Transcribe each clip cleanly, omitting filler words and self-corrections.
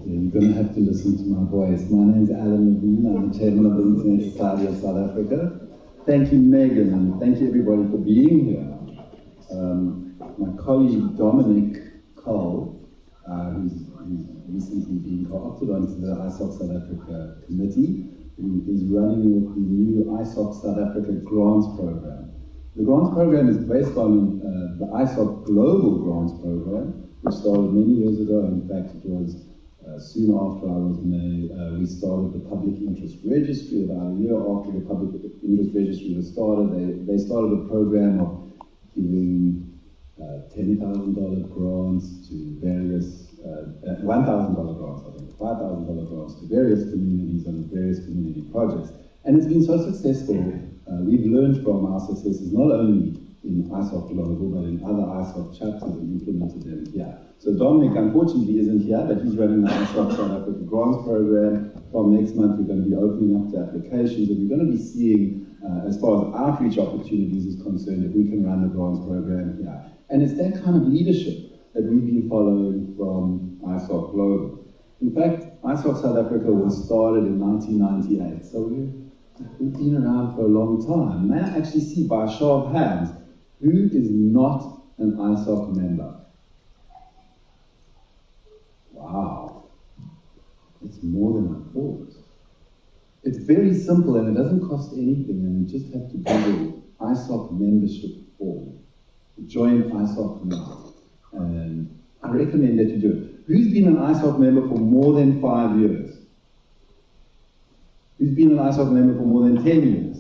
Yeah, you're going to have to listen to my voice. My name's Alan Levine. I'm the chairman of the Internet Society of South Africa. Thank you, Megan, and thank you, everybody, for being here. My colleague, Dominic Cole, who's recently been co-opted onto the ISOC South Africa committee, who is running with the new ISOC South Africa grants program. The grants program is based on the ISOC Global Grants Program, which started many years ago. In fact, it was soon after I was made, we started the Public Interest Registry. About a year after the Public Interest Registry was started, they started a program of giving $10,000 grants to various, $1,000 grants, I think, $5,000 grants to various communities and various community projects. And it's been so successful. We've learned from our successes, not only in ISOC Global, but in other ISOC chapters and implemented them here. So Dominic, unfortunately, isn't here, but he's running the ISOC South Africa grants program. From next month, we're going to be opening up to applications, and we're going to be seeing, as far as outreach opportunities is concerned, if we can run the grants program here. And it's that kind of leadership that we've been following from ISOC Global. In fact, ISOC South Africa was started in 1998, so we've been around for a long time. May I actually see by a show of hands, who is not an ISOC member? Wow, it's more than I thought. It's very simple and it doesn't cost anything, and you just have to Google ISOC membership form. Join ISOC now, and I recommend that you do it. Who's been an ISOC member for more than 5 years? Who's been an ISOC member for more than 10 years?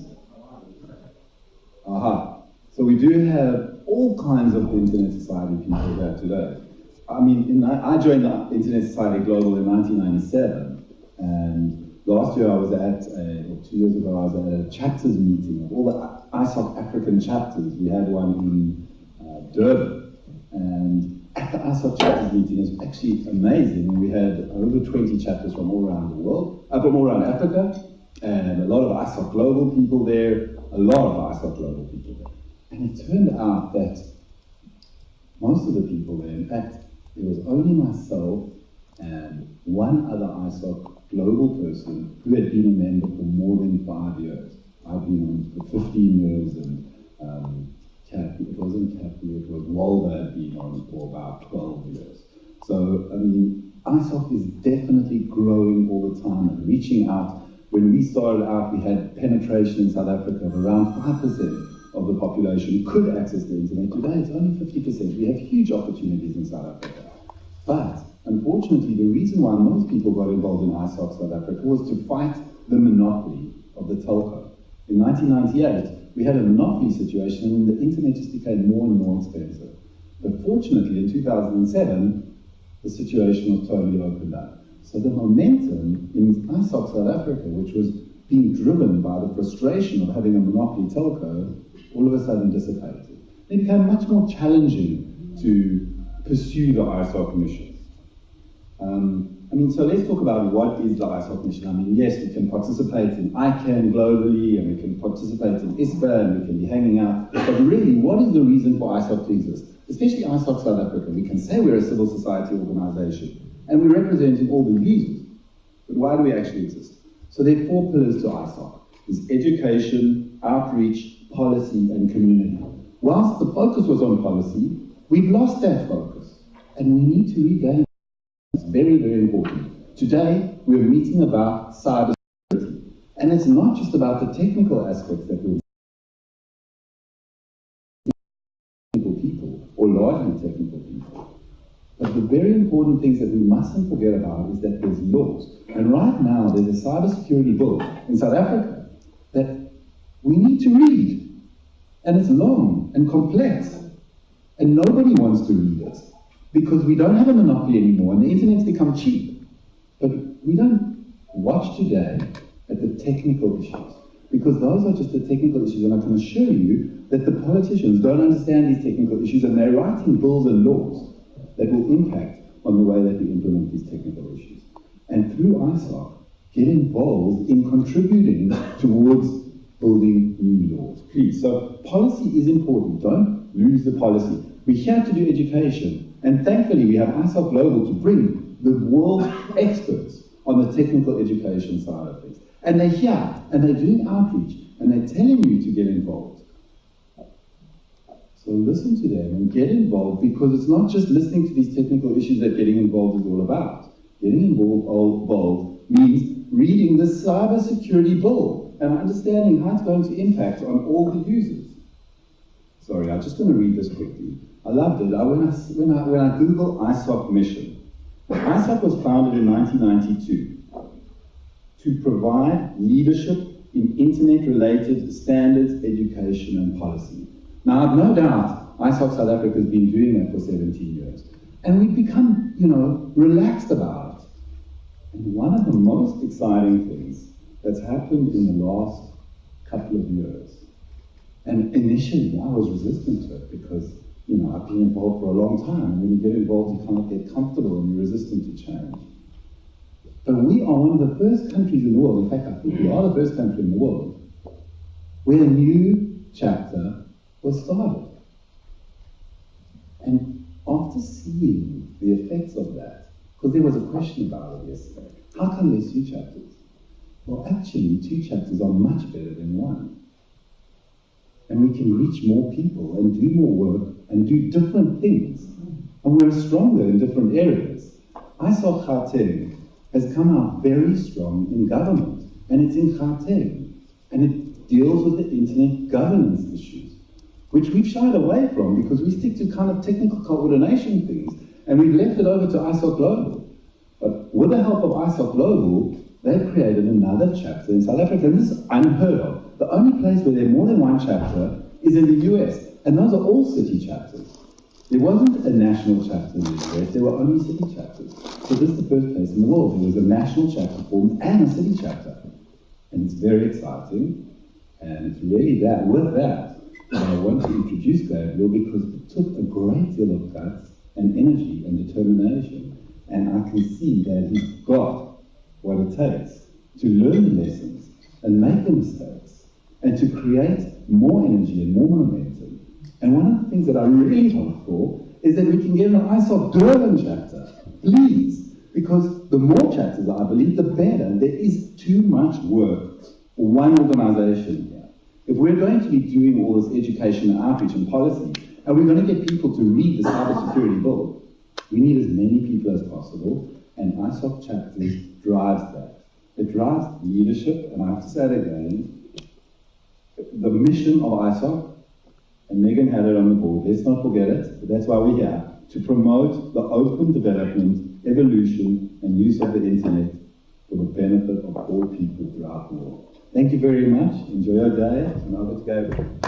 Aha. So we do have all kinds of Internet Society people here today. I mean, I joined the Internet Society Global in 1997, and last year I was at, or 2 years ago, I was at a chapters meeting of all the ISOC African chapters. We had one in Durban, and at the ISOC chapters meeting, it was actually amazing. We had over 20 chapters from all around the world, from all around Africa, and a lot of ISOC Global people there, a lot of ISOC Global people there. And it turned out that most of the people there, in fact, it was only myself and one other ISOC Global person who had been a member for more than 5 years. I've been on for 15 years, and Kathy, it wasn't Kathy, it was Walda had been on for about 12 years. So, I mean, ISOC is definitely growing all the time and reaching out. When we started out, we had penetration in South Africa of around 5% of the population who could access the internet. Today, it's only 50%. We have huge opportunities in South Africa. But, unfortunately, the reason why most people got involved in ISOC South Africa was to fight the monopoly of the telco. In 1998, we had a monopoly situation and the internet just became more and more expensive. But fortunately, in 2007, the situation was totally opened up. So the momentum in ISOC South Africa, which was being driven by the frustration of having a monopoly telco, all of a sudden dissipated. It became much more challenging to pursue the ISOC missions. I mean, so let's talk about what is the ISOC mission. I mean, yes, we can participate in ICANN globally, and we can participate in ISPA, and we can be hanging out. But really, what is the reason for ISOC to exist? Especially ISOC South Africa. We can say we're a civil society organization, and we're representing all the users. But why do we actually exist? So there are 4 pillars to ISOC. There's education, outreach, policy, and community. Whilst the focus was on policy, we've lost that focus, and we need to regain it. It's very, very important. Today, we're meeting about cybersecurity, and it's not just about the technical aspects that we're technical people, or largely technical people. But the very important things that we mustn't forget about is that there's laws. And right now, there's a cybersecurity bill in South Africa that we need to read. And it's long and complex. And nobody wants to read it. Because we don't have a monopoly anymore, and the internet's become cheap. But we don't watch today at the technical issues, because those are just the technical issues, and I can assure you that the politicians don't understand these technical issues, and they're writing bills and laws that will impact on the way that we implement these technical issues. And through ISOC, get involved in contributing towards building new laws. Please, so policy is important. Don't lose the policy. We're here to do education. And thankfully, we have ISOC Global to bring the world's experts on the technical education side of things. And they're here, and they're doing outreach, and they're telling you to get involved. So listen to them and get involved, because it's not just listening to these technical issues that getting involved is all about. Getting involved means reading the cybersecurity bill and understanding how it's going to impact on all the users. Sorry, I'm just going to read this quickly. I loved it. When I Google ISOC mission, ISOC was founded in 1992 to provide leadership in internet-related standards, education, and policy. Now, I've no doubt ISOC South Africa has been doing that for 17 years. And we've become, relaxed about it. And one of the most exciting things that's happened in the last couple of years, and initially I was resistant to it because, I've been involved for a long time. And when you get involved, you can't get comfortable and you're resistant to change. But we are one of the first countries in the world, in fact, I think we are the first country in the world, where a new chapter was started. And after seeing the effects of that, because there was a question about it yesterday, how come there's 2 chapters? Well, actually, 2 chapters are much better than 1. And we can reach more people and do more work and do different things. And we're stronger in different areas. ISOC-ZA has come out very strong in government, and it's in Gauteng, and it deals with the internet governance issues, which we've shied away from because we stick to kind of technical coordination things, and we've left it over to ISOC Global. But with the help of ISOC Global, they've created another chapter in South Africa, and this is unheard of. The only place where there are more than 1 chapter is in the US, and those are all city chapters. There wasn't a national chapter in the US, there were only city chapters. So this is the first place in the world there was a national chapter formed and a city chapter. And it's very exciting, and it's really that, with that, I want to introduce Gabriel because it took a great deal of guts and energy and determination. And I can see that he's got what it takes to learn the lessons and make the mistakes and to create more energy and more momentum. And one of the things that I really hope for is that we can get an ISOC Durban chapter, please, because the more chapters, I believe, the better. There is too much work for one organization here. If we're going to be doing all this education and outreach and policy, and we're going to get people to read the cybersecurity bill, we need as many people as possible, and ISOC chapters drives that. It drives leadership, and I have to say it again, the mission of ISOC, and Megan had it on the board, let's not forget it, but that's why we're here, to promote the open development, evolution, and use of the internet for the benefit of all people throughout the world. Thank you very much. Enjoy your day, and over to Gabriel.